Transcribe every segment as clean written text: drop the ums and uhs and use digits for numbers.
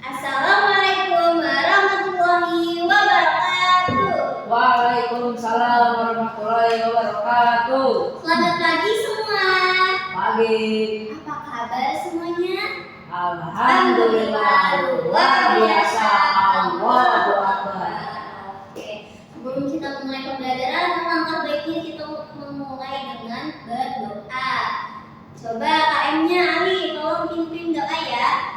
Assalamualaikum warahmatullahi wabarakatuh. Waalaikumsalam warahmatullahi wabarakatuh. Selamat pagi semua. Pagi. Apa kabar semuanya? Alhamdulillah luar biasa. Allahu Akbar. Oke, sebelum kita mulai pembelajaran, langkah baiknya kita memulai dengan berdoa. Coba KM-nya Ali, tolong pimpin doa ya.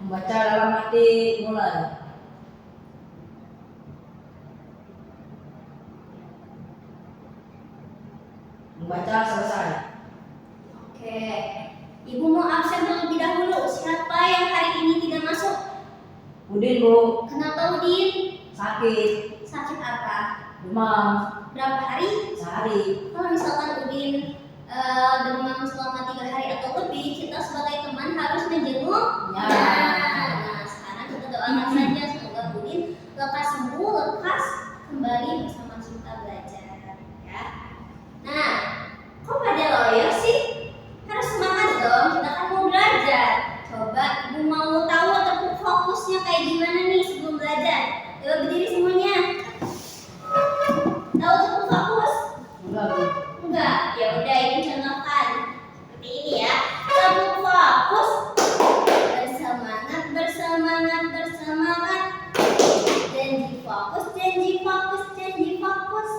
Membaca dalam hati mulai. Membaca selesai. Oke, Ibu mau absen terlebih dahulu. Siapa yang hari ini tidak masuk? Udin, Bu. Kenapa Udin? Sakit. Sakit apa? Demam. Berapa hari? Sehari. Kalau misalkan Udin demam selama 3 hari atau lebih, kita sebagai teman harus menjenguk. Ya. Nah, sekarang kita doakan saja semoga Udin lekas sembuh, lekas kembali bersama kita belajar. Ya. Nah, kok pada loyo sih? Harus semangat dong, kita kan mau belajar. Coba Ibu mau tahu atau fokusnya kayak gimana nih sebelum belajar? Coba berdiri semuanya. Tahu tepuk fokus? Enggak, Bu. Enggak, ya udah ini contohkan seperti ini ya. Tepuk fokus. Bersemangat, bersemangat, bersemangat. Janji fokus, janji fokus, janji fokus.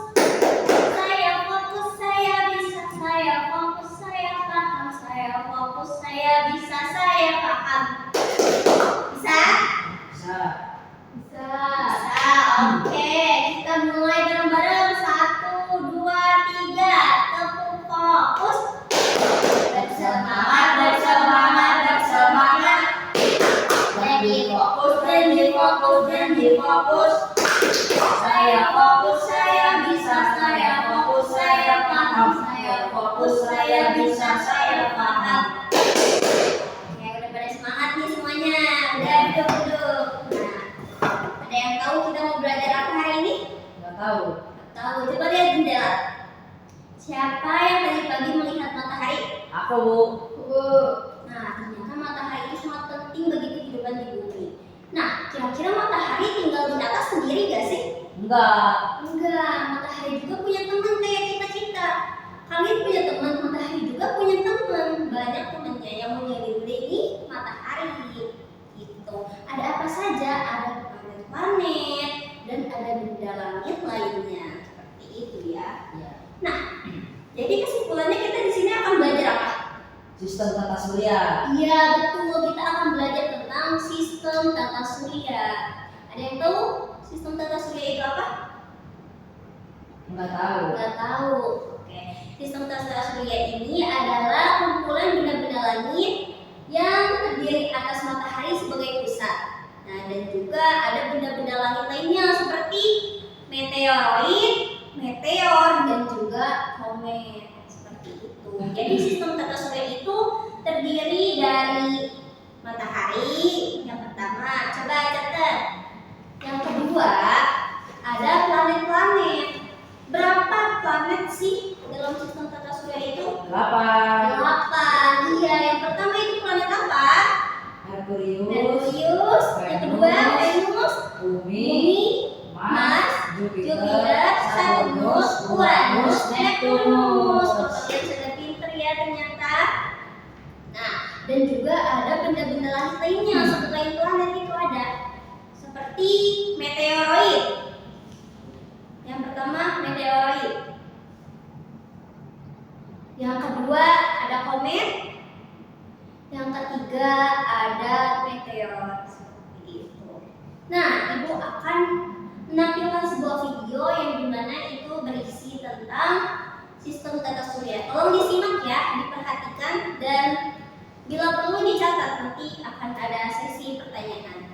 Saya fokus, saya bisa, saya fokus, saya paham, saya fokus, saya bisa, saya paham. Bisa? Bisa. Bisa. Bisa. Oke, kita mulai bareng-bareng. 1, 2, 3. Tepuk fokus. Bersemangat, bersemangat, bersemangat. Janji fokus, janji fokus, janji fokus. Saya fokus, saya bisa, saya fokus, saya paham, saya fokus, saya bisa, saya paham. Oke, udah pada semangat nih semuanya. Udah duduk-duduk. Nah, ada yang tahu kita mau belajar apa hari ini? Enggak tahu. Tahu, coba lihat jendela. Siapa yang tadi pagi melihat matahari? Aku, Bu. Nah, ternyata matahari itu sangat penting bagi kehidupan di bumi. Nah, kira-kira matahari tinggal di atas sendiri gak sih? Enggak. Enggak, matahari juga punya teman kayak kita-kita. Kalian punya teman, matahari juga punya teman. Banyak temannya yang mengelilingi matahari. Gitu. Ada apa saja? Ada planet-planet dan ada benda langit lainnya. Seperti itu ya. Ya. Nah, jadi kesimpulannya kita di sini akan belajar apa? Sistem tata surya. Iya betul, kita akan belajar tentang sistem tata surya. Ada yang tahu sistem tata surya itu apa? Enggak tahu. Nggak tahu. Oke, sistem tata surya ini adalah kumpulan benda-benda langit yang terdiri atas matahari sebagai pusat. Nah, dan juga ada benda-benda langit lainnya seperti meteoroid, meteor, dan juga komet. Seperti itu. Jadi sistem tata surya itu terdiri dari matahari yang pertama. Coba catat. Yang kedua ada planet-planet. Berapa planet sih dalam sistem tata surya itu? 8. 8. Iya, yang pertama itu planet apa? Merkurius, Merkurius. Yang kedua Venus, Bumi, Mars, Jupiter, Saturnus, Uranus, Neptunus. Kalian sudah pinter ya ternyata. Nah, dan juga ada benda-benda langit lainnya selain planet itu ada. Seperti meteoroid. Yang pertama meteoroid. Yang kedua ada komet. Yang ketiga ada meteor. Seperti itu. Nah, Ibu akan menampilkan sebuah video yang dimana itu berisi tentang sistem tata surya. Tolong disimak ya, diperhatikan dan bila perlu dicatat, nanti akan ada sesi pertanyaan.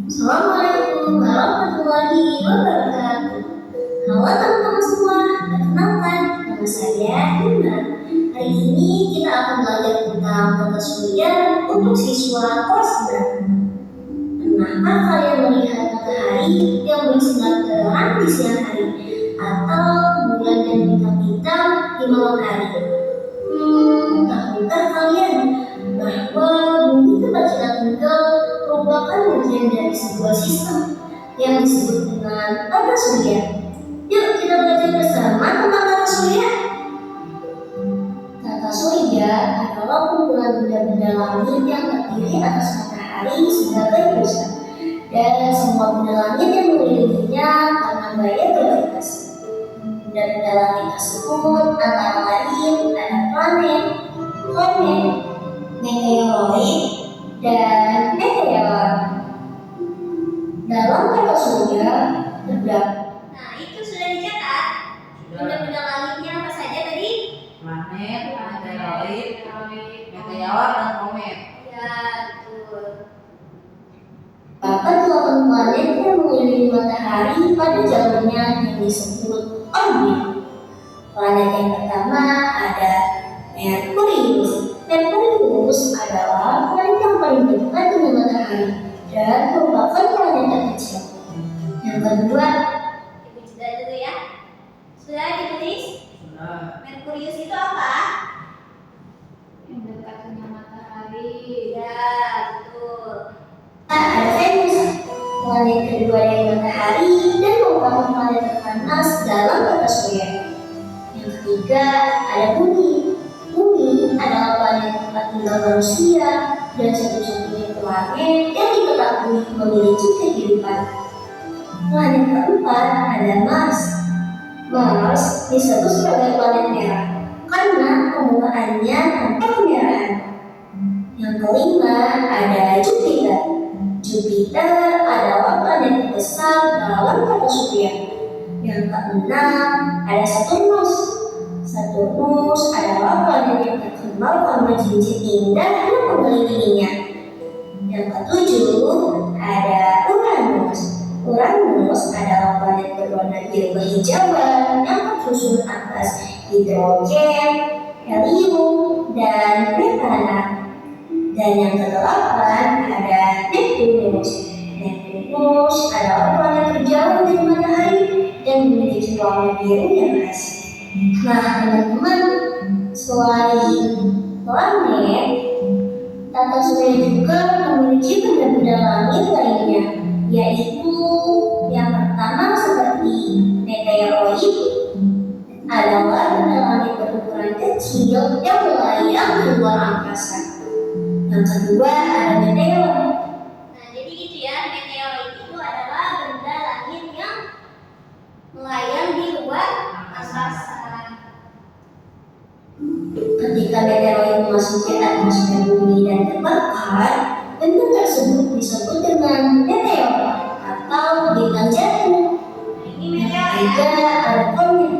Assalamualaikum warahmatullahi wabarakatuh. Halo teman-teman semua, perkenalkan nama saya Dina. Hari ini kita akan belajar tentang tata surya untuk siswa kelas 9. Pernahkah kalian melihat matahari yang bersinar terang di di siang hari atau bulan dan bintang-bintang di malam hari. Tahukah kalian bahwa bumi tempat kita tinggal merupakan bagian dari sebuah sistem yang disebut dengan tata surya? Yuk kita belajar bersama tentang tata surya. Tata surya adalah kumpulan benda-benda langit yang terdiri atas matahari sebagai pusat, dan semua benda langit yang mengelilinginya karena gaya gravitasi. Benda-benda langit tersebut antara lain ada planet, komet, meteoroid, dan meteor. Dalam tata surya terdapat. Nah, itu sudah dicatat. Benda-benda langitnya apa saja tadi? Planet, meteoroid, meteor, dan komet. Ya, betul. Terdapat 8 planet yang mengelilingi matahari pada jalurnya yang disebut orbit. Planet yang pertama ada Merkurius. Merkurius adalah planet yang paling dekat dengan matahari dan merupakan planet terkecil. Yang kedua, ibu jeda dulu ya. Sudah ditulis? Sudah. Merkurius itu apa? Yang dekat dengan matahari. Ya, betul. Ada Venus, planet kedua dari matahari dan merupakan planet terpanas dalam tata surya. Yang ketiga ada Bumi. Bumi adalah planet tempat tinggal manusia dan satu-satunya planet yang diketahui memiliki kehidupan. Planet keempat ada Mars. Mars disebut sebagai planet merah karena permukaannya tampak kemerahan. Yang kelima ada Jupiter. Jupiter adalah planet terbesar dalam tata surya. Yang keenam ada Saturnus. Saturnus adalah planet yang terkenal karena cincin indah yang mengelilinginya. Yang ketujuh ada Uranus. Uranus adalah planet berwarna biru kehijauan yang tersusun atas hidrogen, helium, dan metana. Dan yang kedelapan ada Neptunus. Neptunus adalah planet terjauh dari matahari dan memiliki warna biru yang khas. Nah, teman-teman, selain planet, tata surya juga memiliki benda-benda langit lainnya, yaitu yang pertama seperti meteoroid adalah benda langit berukuran kecil yang melayang di luar angkasa. Yang kedua ada meteor. Nah, jadi gitu ya, meteoroid itu adalah benda langit yang melayang di luar angkasa. Ketika meteoroid memasuki atmosfer bumi dan terbakar, benda tersebut disebut dengan meteor atau bintang jatuh. Yang ketiga ada komet.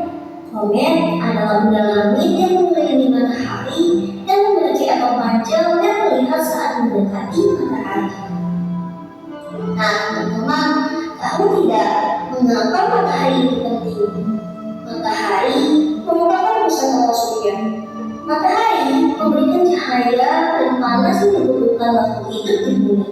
Komet adalah benda langit yang mengelilingi matahari dan memiliki ekor panjang yang terlihat saat mendekati matahari. Nah, teman-teman, tahu tidak mengapa matahari itu penting? Matahari merupakan pusat tata surya. Matahari memberikan cahaya dan panas yang dibutuhkan makhluk hidup di bumi.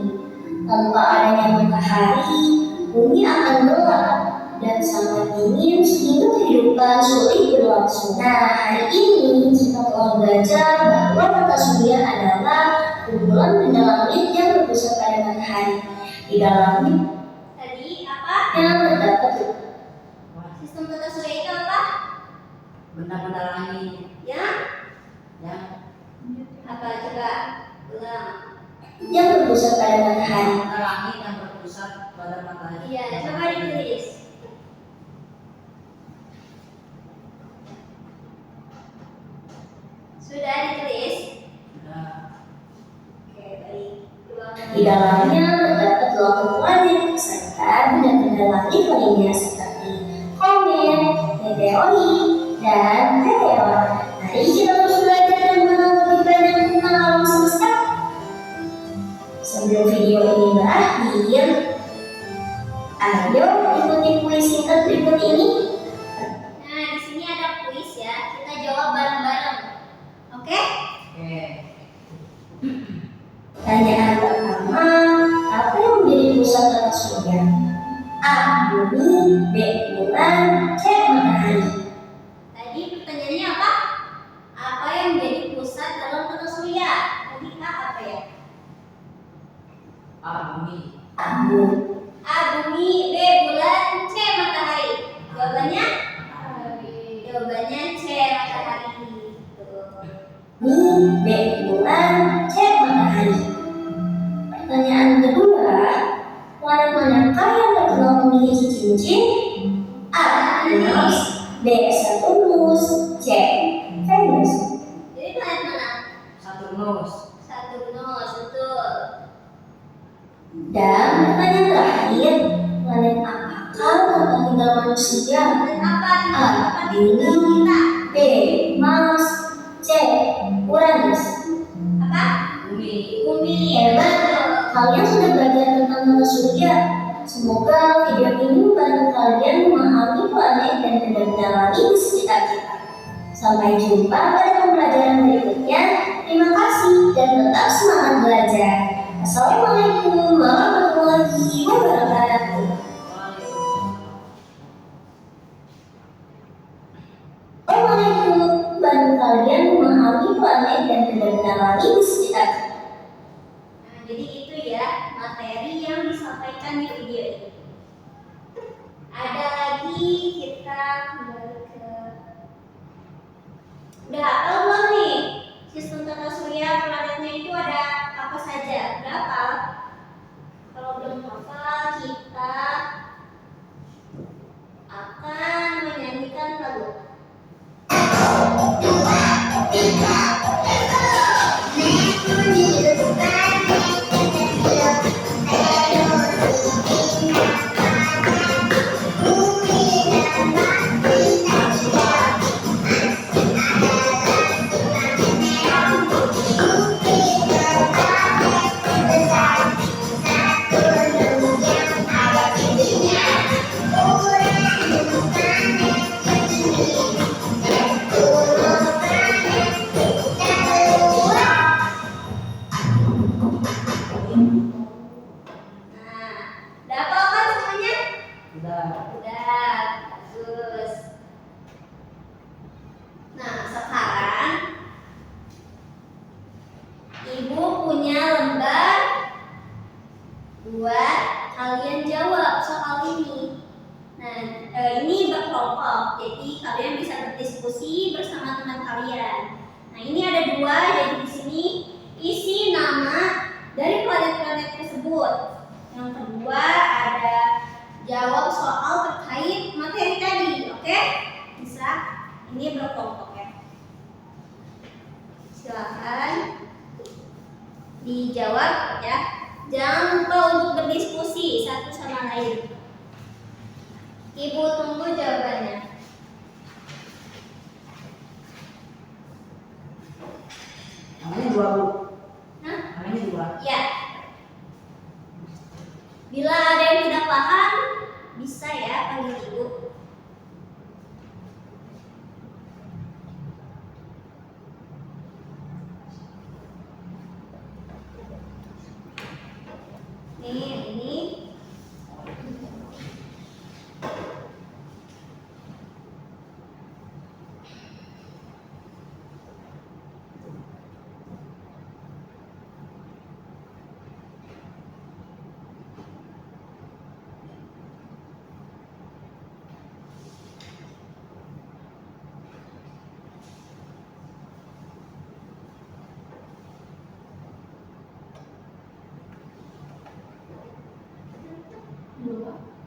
Tanpa adanya matahari, bumi akan gelap dan sangat dingin sehingga kehidupan sulit berlangsung. Nah, hari ini kita telah belajar bahwa tata surya adalah kumpulan benda langit yang berpusat pada matahari. Di dalamnya tadi apa yang terdapat? Sistem tata surya itu apa? Benda-benda langit. Ya? Ya. Apa coba? Ulang. Yang berpusat pada matahari. Benda langit yang berpusat pada matahari. Iya, coba ditulis. Sudah ditulis? Sudah. Oke, baik. Di dalamnya terdapat 8 planet serta benda-benda langit lainnya seperti komet, meteoroid, dan meteor. Mari kita terus belajar dan mengenal lebih banyak tentang alam semesta. Sebelum video ini berakhir, ayo ikuti kuis singkat berikut ini. Nah, di sini ada kuis ya. Kita jawab bareng-bareng. Oke? Oke. Pertanyaan pertama, apa yang menjadi pusat tata surya? A. Bumi, B. B. Bulan, C. Matahari. Pertanyaan kedua, planet manakah yang terkenal memiliki cincin? A. Venus, B. Saturnus, C. Venus. Jadi planet mana? Saturnus. Saturnus, betul. Dan pertanyaan terakhir, planet apakah tempat tinggal manusia? Planet apa? A. Bumi, B. Mars, C. Uranus. Apa? Bumi. Bumi. Hebat. Kalian sudah belajar tentang tata surya. Semoga video ini membantu kalian memahami planet dan benda-benda langit di sekitar kita. Sampai jumpa pada pembelajaran berikutnya. Terima kasih dan tetap semangat belajar. Assalamualaikum warahmatullahi wabarakatuh. Assalamualaikum, bantu kalian memahami planet dan benda-benda langit di sekitar kita. Nah, jadi itu ya materi yang disampaikan di video ini. Ada lagi kita kembali ke udah hafal belum nih? Sistem tata surya planetnya itu ada apa saja? Berapa? Kalau belum hafal, kita akan menyanyikan lagu. Ibu punya lembar buat kalian jawab soal ini. Nah, ini berkelompok, jadi kalian bisa berdiskusi bersama teman kalian. Nah, ini ada dua, jadi di sini isi nama dari planet-planet tersebut. Yang kedua ada jawab soal terkait materi tadi, oke? Bisa, ini berkelompok ya. Silakan dijawab ya. Jangan lupa untuk berdiskusi satu sama lain. Ibu tunggu jawabannya. Namanya dua, Bu. Hah? Namanya dua. Ya. Bila ada yang tidak paham, bisa ya panggil ibu. Ini.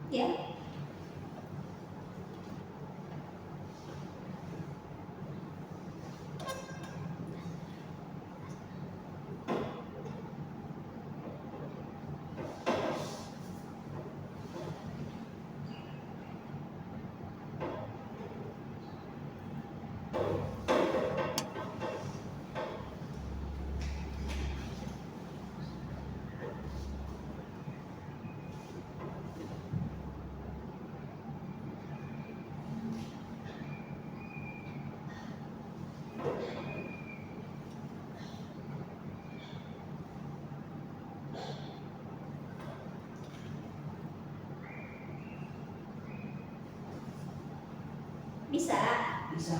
Ya. Bisa. Bisa.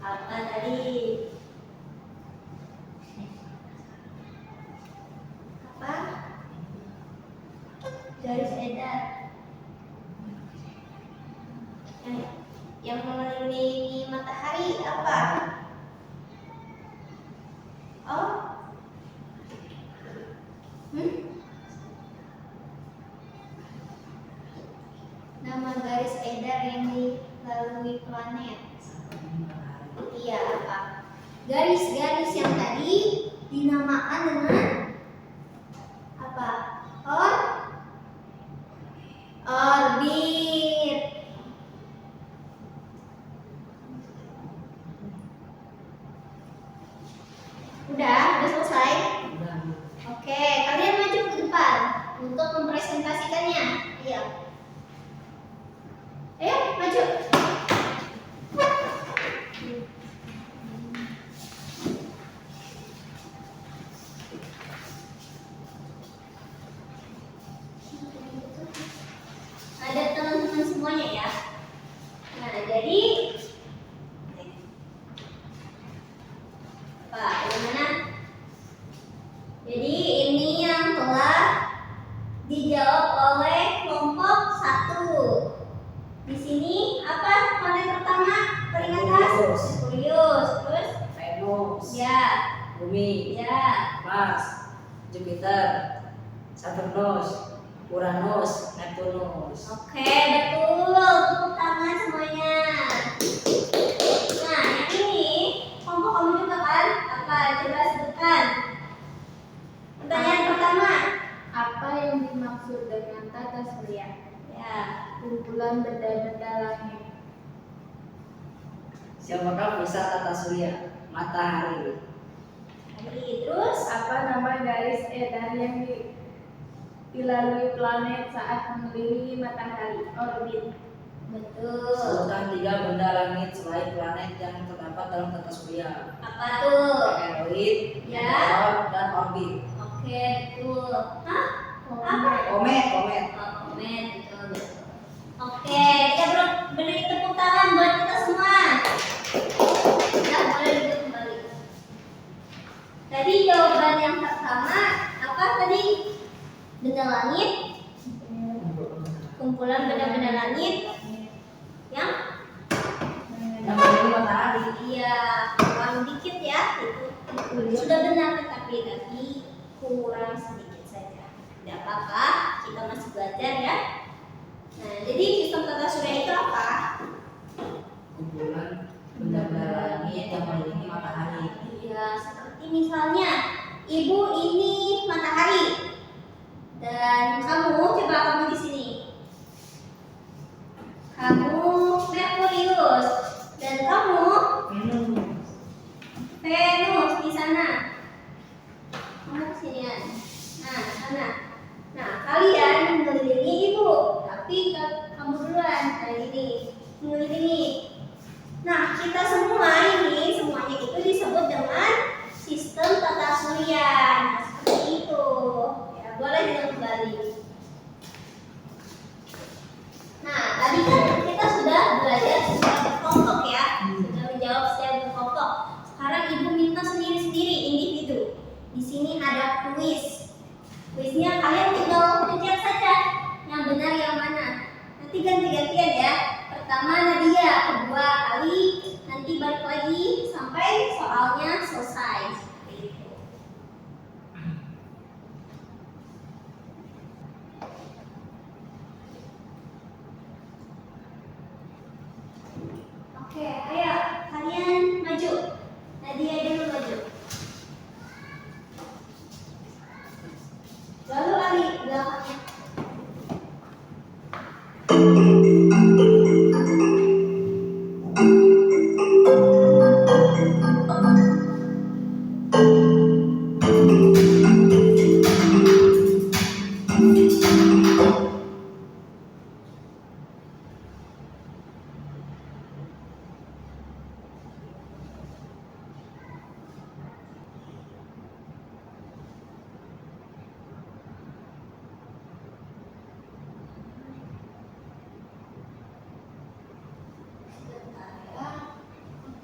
Apa tadi? Apa? Garis edar. Yang mengelilingi matahari apa? Oh, nama garis edar yang dilalui planet. Iya apa? Garis-garis yang tadi dinamakan dengan apa? Orbit. Udah selesai. Oke, kalian maju ke depan untuk mempresentasikannya. Iya. Ayo, maju. Ada teman-teman semuanya ya. Nah, jadi Pak, gimana? Jadi ini yang telah dijawab oleh kelompok 1. Di sini apa planet pertama paling atas? Merkurius. Terus? Venus, Ya. Bumi, Ya. Mars, Jupiter, Saturnus, Uranus, Neptunus. Oke, betul. Tepuk tangan semuanya. Nah, yang ini kelompok kamu juga kan? Apa? Coba sebutkan. Pertanyaan pertama. Apa yang dimaksud dengan tata surya? Ya. Kumpulan benda-benda langit. Siapakah pusat tata surya? Matahari. Terus? Apa nama garis edar yang dilalui planet saat mengelilingi matahari? Orbit. Betul. Sebutkan 3 benda langit selain planet yang terdapat dalam tata surya. Apa tuh? Asteroid, Ya. meteor, dan orbit. Oke, betul. Hah? Komet. Komet. Oh, komen, betul, betul. Oke, kita beri tepuk tangan buat kita semua. Ya, boleh duduk kembali. Tadi jawaban yang pertama apa tadi? Benda langit, kumpulan benda-benda langit yang Yang mengelilingi matahari. iya kurang dikit ya itu sudah benar tapi kurang sedikit saja. Tidak apa-apa, kita masih belajar ya. Nah, jadi sistem tata surya itu apa? Kumpulan benda-benda langit yang mengelilingi matahari. Iya, seperti misalnya ibu ini matahari dan kamu di sini. Kamu Merkurius dan kamu Venus di sana. Kamu kesinian. Nah, sana. Nah, kalian mengelilingi ibu, tapi kamu duluan kali ini mengelilingi. Nah, kita semua ini semuanya itu disebut dengan sistem tata surya. Nah, seperti itu. Ya, boleh kita kembali. Nah, tadi kan kita sudah belajar secara berkelompok ya, sudah menjawab secara berkelompok. Sekarang ibu minta sendiri-sendiri individu. Di sini ada kuis. Kuisnya kalian tinggal kejar saja yang benar yang mana. Nanti ganti-gantian ya. Pertama Nadia, kedua Ali, nanti balik lagi sampai soalnya selesai. Seperti itu. Oke, ayo kalian maju. Nadia dulu maju. Lalu Ali belakangnya.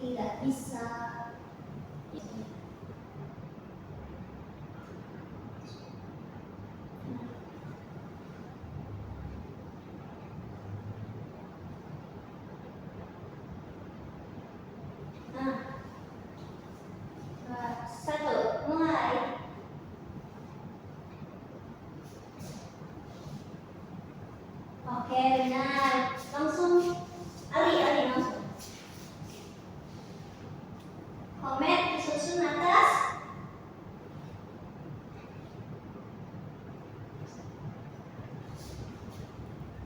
Tidak bisa. Nah, satu, mulai. Oke, benar. Langsung Ali langsung. Komet disusun atas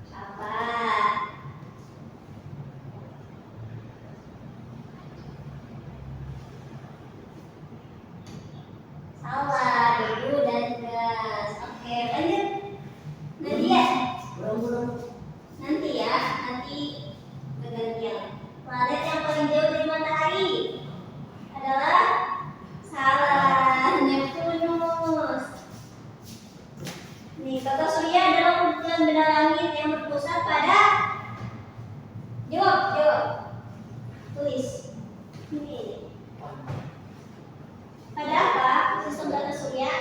apa? Salah, debu dan gas. Oke, lanjut. Nadia. Nanti ya, nanti bergantian. Planet yang paling jauh dari matahari adalah salah, Neptunus. Nih, tata surya adalah kumpulan benda langit yang berpusat pada jawab. Tulis. Ini. Pada apa? Sistem tata surya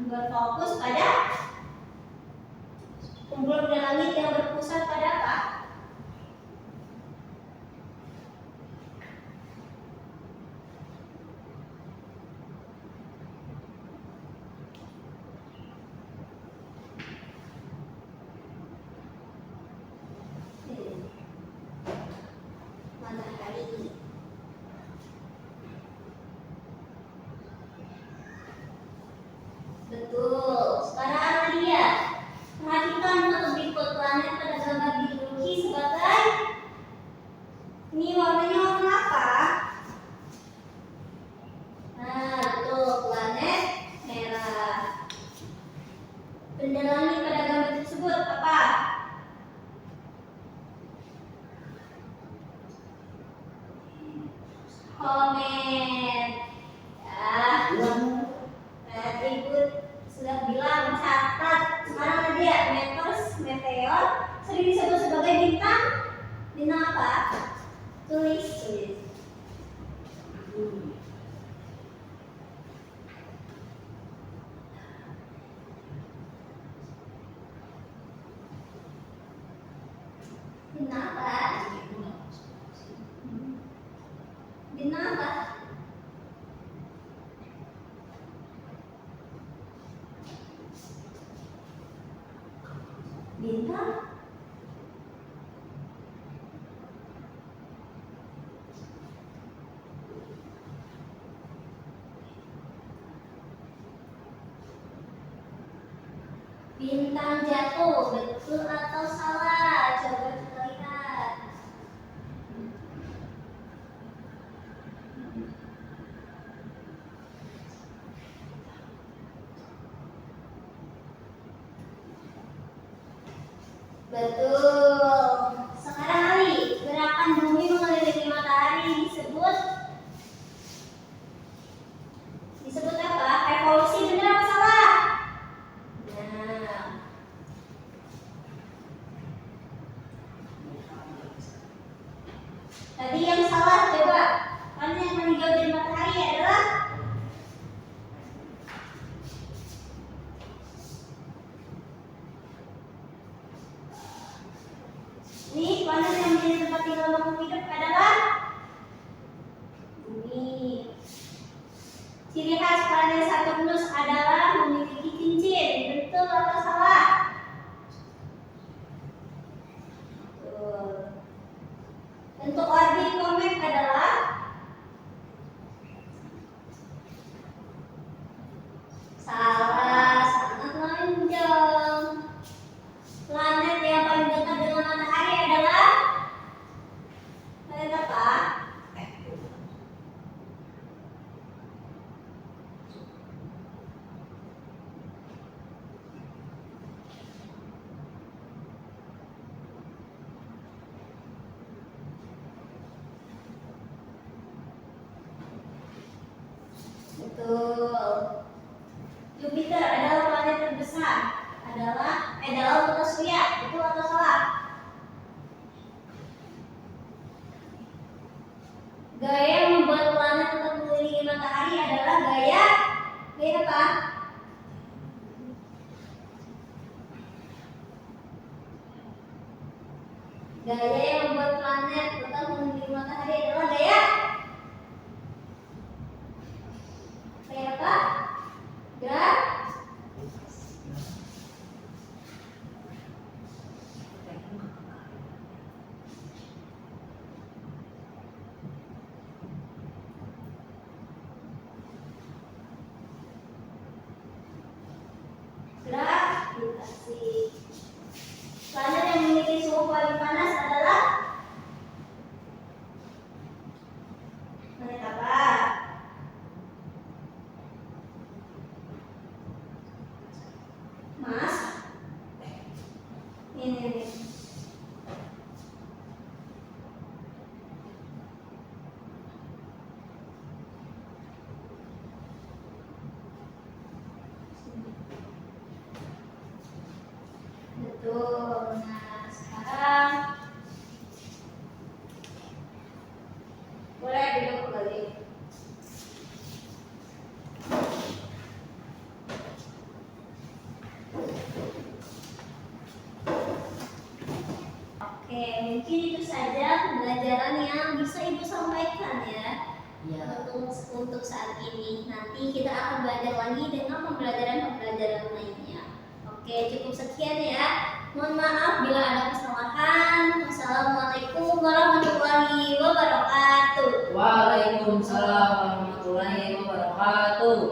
berfokus pada kumpulan benda langit yang berpusat pada apa? Matahari. Betul. Sekarang Nadia, perhatikan foto berikut. Planet pada gambar dilukis sebagai ini warnanya warna apa? Nah, betul, planet merah. Benda langit pada gambar tersebut apa? Komet. Ya. Tadi Ibu sudah bilang catat. Sekarang Nadia, meteor sering disebut sebagai bintang. Bintang apa? Tulis. Bintang apa? Bintang apa? Bintang bintang jatuh, betul atau salah? Coba kita lihat. Betul. Sekarang Ali, gerakan bumi mengelilingi matahari disebut apa? Revolusi, benar apa salah? Nah, tadi yang salah coba. Planet yang paling jauh dari matahari adalah ini. Planet yang menjadi tempat tinggal makhluk hidup adalah bumi. Ciri khas planet Saturnus adalah memiliki cincin. Betul atau salah? Betul. Bentuk orbit komet adalah salah, sangat lonjong. Planet yang paling dekat dengan matahari adalah planet apa? Betul. Jupiter adalah planet terbesar. Dalam tata surya. Betul atau salah? Gaya yang membuat planet tetap mengelilingi matahari adalah gaya apa? Gaya yang membuat planet tetap mengelilingi matahari adalah gaya apa? Gravitasi. Planet yang memiliki suhu paling panas adalah planet apa? Mas? Ini. Betul. Nah, sekarang boleh duduk kembali. Oke, mungkin itu saja pembelajaran yang bisa Ibu sampaikan ya. Iya. Untuk saat ini. Nanti kita akan belajar lagi dengan pembelajaran lainnya. Oke, cukup sekian ya. Mohon maaf bila ada kesalahan. Wassalamualaikum warahmatullahi wabarakatuh. Waalaikumsalam warahmatullahi wabarakatuh.